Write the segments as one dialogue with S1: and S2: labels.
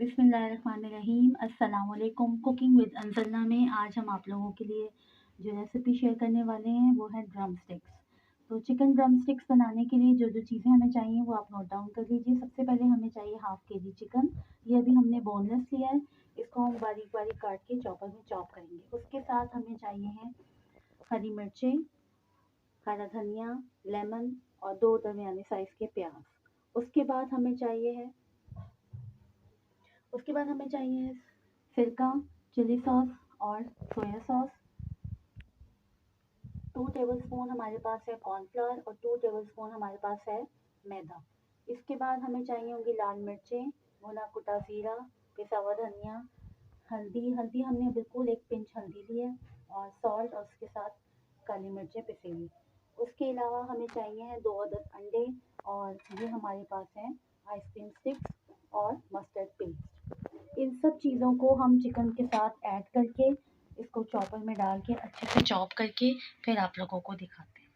S1: बिस्मिल्लाहिर्रहमानिर्रहीम। अस्सलाम वालेकुम। कुकिंग विद अंजलना में आज हम आप लोगों के लिए जो रेसिपी शेयर करने वाले हैं वो है ड्रम स्टिक्स। तो चिकन ड्रम स्टिक्स बनाने के लिए जो जो चीज़ें हमें चाहिए वो आप नोट डाउन कर लीजिए। सबसे पहले हमें चाहिए हाफ़ केजी चिकन। ये अभी हमने बोनलेस लिया है। इसको हम बारीक बारीक काट के चॉपर में चॉप करेंगे। उसके साथ हमें चाहिए है हरी मिर्चें, हरा धनिया, लेमन और 2 दरमियाने साइज़ के प्याज। उसके बाद हमें चाहिए है सिरका, चिली सॉस और सोया सॉस। 2 टेबलस्पून हमारे पास है कॉर्नफ्लोर और 2 टेबलस्पून हमारे पास है मैदा। इसके बाद हमें चाहिए होंगी लाल मिर्चें, भुना कुटा ज़ीरा, पिसा हुआ धनिया, हल्दी हमने बिल्कुल 1 पिंच हल्दी ली है और सॉल्ट और उसके साथ काली मिर्चें पिसी हुई। उसके अलावा हमें चाहिए है 2 अदद अंडे और ये हमारे पास है आइसक्रीम स्टिक्स और मस्टर्ड पेस्ट। इन सब चीज़ों को हम चिकन के साथ ऐड करके इसको चॉपर में डाल के अच्छे से चॉप करके फिर आप लोगों को दिखाते हैं।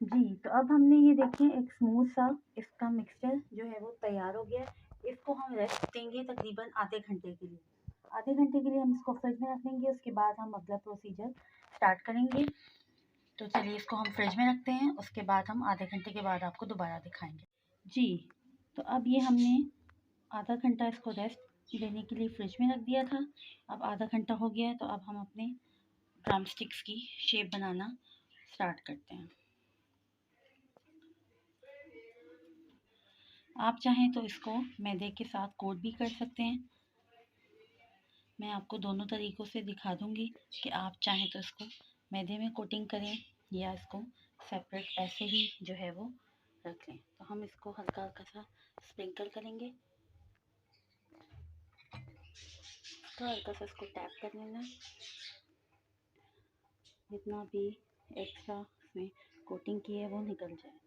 S1: जी, तो अब हमने ये देखिए एक स्मूथ सा इसका मिक्सचर जो है वो तैयार हो गया। इसको हम रेस्ट देंगे तकरीबन आधे घंटे के लिए। आधे घंटे के लिए हम इसको फ्रिज में रख लेंगे। उसके बाद हम अगला प्रोसीजर स्टार्ट करेंगे। तो चलिए इसको हम फ्रिज में रखते हैं। उसके बाद हम आधे घंटे के बाद आपको दोबारा दिखाएंगे। जी, तो अब ये हमने आधा घंटा इसको रेस्ट देने के लिए फ्रिज में रख दिया था। अब आधा घंटा हो गया है तो अब हम अपने ड्रम स्टिक्स की शेप बनाना स्टार्ट करते हैं। आप चाहें तो इसको मैदे के साथ कोट भी कर सकते हैं। मैं आपको दोनों तरीक़ों से दिखा दूंगी कि आप चाहें तो इसको मैदे में कोटिंग करें या इसको सेपरेट ऐसे ही जो है वो रख लें। तो हम इसको हल्का हल्का सा स्प्रिंकल करेंगे। तो हल्का सा इसको टैप कर लेना, जितना भी एक्स्ट्रा इसमें कोटिंग की है वो निकल जाए।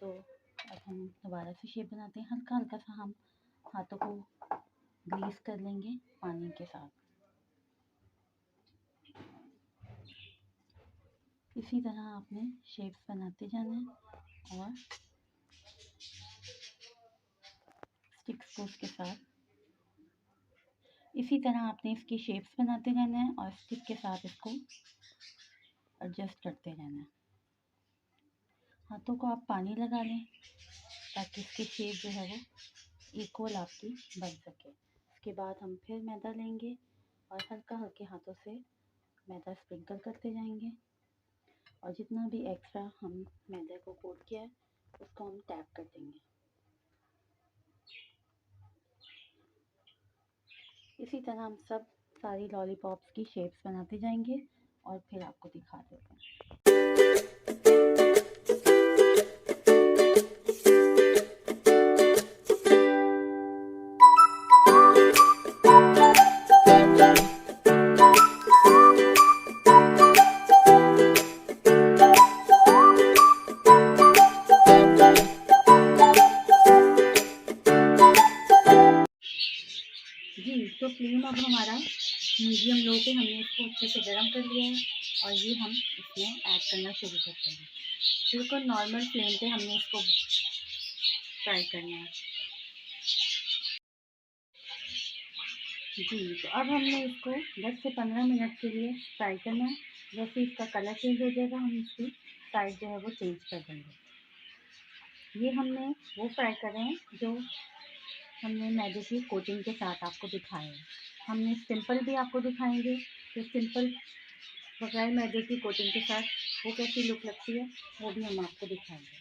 S1: तो अब हम दोबारा से शेप बनाते हैं। हल्का हल्का सा हम हाथों को ग्रीस कर लेंगे पानी के साथ। इसी तरह आपने शेप्स बनाते जाना है और स्टिक्स को उसके साथ इसी तरह आपने इसकी शेप्स बनाते रहना है और स्टिक के साथ इसको एडजस्ट करते रहना है। हाथों को आप पानी लगा लें ताकि इसकी शेप जो है वो इक्वल आपकी बन सके। उसके बाद हम फिर मैदा लेंगे और हल्का हल्के हाथों से मैदा स्प्रिंकल करते जाएंगे और जितना भी एक्स्ट्रा हम मैदे को कोट किया है उसको हम टैप कर देंगे। इसी तरह हम सारी लॉलीपॉप्स की शेप्स बनाते जाएंगे और फिर आपको दिखा देते हैं। जी, तो फ्लेम अब हमारा मीडियम लो पे हमने इसको अच्छे से गर्म कर लिया है और ये हम इसमें ऐड करना शुरू करते हैं। बिल्कुल नॉर्मल फ्लेम पे हमने इसको फ्राई करना है। जी, तो अब हमने इसको 10 से 15 मिनट के लिए फ्राई करना है। जैसे इसका कलर चेंज हो जाएगा हम इसकी साइड जो है वो चेंज कर देंगे। ये हमने वो फ्राई कर रहे हैं जो हमने मैदे की कोटिंग के साथ आपको दिखाया है। हमने सिंपल भी आपको दिखाएंगे कि सिंपल बगैर मैदे की कोटिंग के साथ वो कैसी लुक लगती है, वो भी हम आपको दिखाएंगे।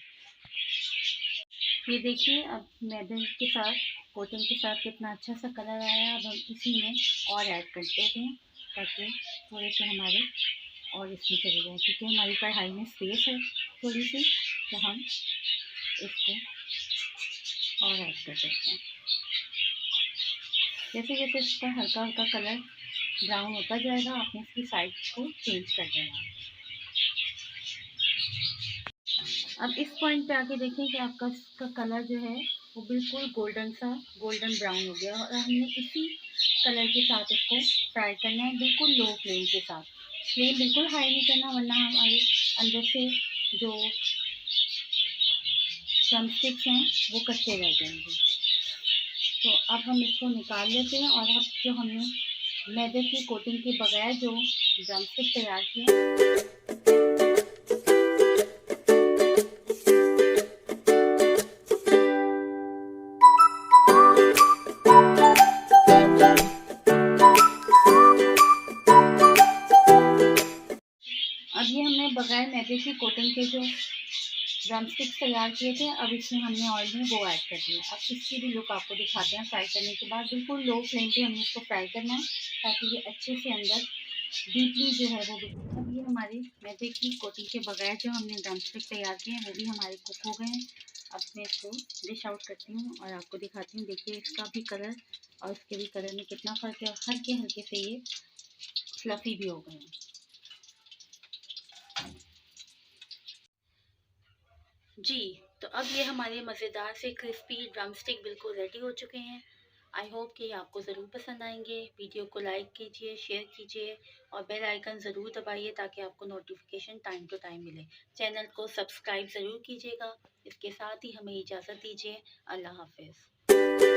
S1: ये देखिए अब मैदे के साथ कोटिंग के साथ कितना अच्छा सा कलर आया। अब हम इसी में और ऐड करते हैं ताकि थोड़े से हमारे और इसमें चले जाए, क्योंकि हमारी कढ़ाई में स्पेस है थोड़ी सी, तो हम इसको और ऐड कर देते हैं। जैसे जैसे इसका हल्का हल्का कलर ब्राउन होता जाएगा आपने इसकी साइड को चेंज कर देना है। अब इस पॉइंट पे आके देखें कि आपका इसका कलर जो है वो बिल्कुल गोल्डन ब्राउन हो गया और हमने इसी कलर के साथ इसको फ्राई करना है, बिल्कुल लो फ्लेम के साथ। फ्लेम बिल्कुल हाई नहीं करना वरना हमारे अंदर से जो ड्रमस्टिक्स हैं वो कच्चे रह जाएंगे। तो अब हम इसको निकाल लेते हैं और अब जो हमने मैदे की कोटिंग के बगैर जो ड्रमस्टिक तैयार किए अब ये हमने बगैर मैदे की कोटिंग के जो ड्रमस्टिक्स तैयार किए थे, अब इसमें हमने ऑयल में वो ऐड कर दिया। अब इसकी भी लुक आपको दिखाते हैं। फ्राई करने के बाद बिल्कुल लो फ्लेम पे हमने इसको फ्राई करना है ताकि ये अच्छे से अंदर डीपली जो है वो। अब ये हमारी मैदे की कोटिंग के बगैर जो हमने ड्रमस्टिक तैयार किए हैं वो भी हमारे कुक हो गए हैं। अब मैं इसको डिश आउट करती हूँ और आपको दिखाती हूँ। देखिए इसका भी कलर और इसके भी कलर में कितना फ़र्क है। हल्के हल्के से ये फ्लफ़ी भी हो गए हैं। जी, तो अब ये हमारे मज़ेदार से क्रिस्पी ड्रमस्टिक बिल्कुल रेडी हो चुके हैं। आई होप कि आपको ज़रूर पसंद आएंगे। वीडियो को लाइक कीजिए, शेयर कीजिए और बेल आइकन ज़रूर दबाइए ताकि आपको नोटिफिकेशन टाइम टू टाइम मिले। चैनल को सब्सक्राइब ज़रूर कीजिएगा। इसके साथ ही हमें इजाज़त दीजिए। अल्लाह हाफ़िज़।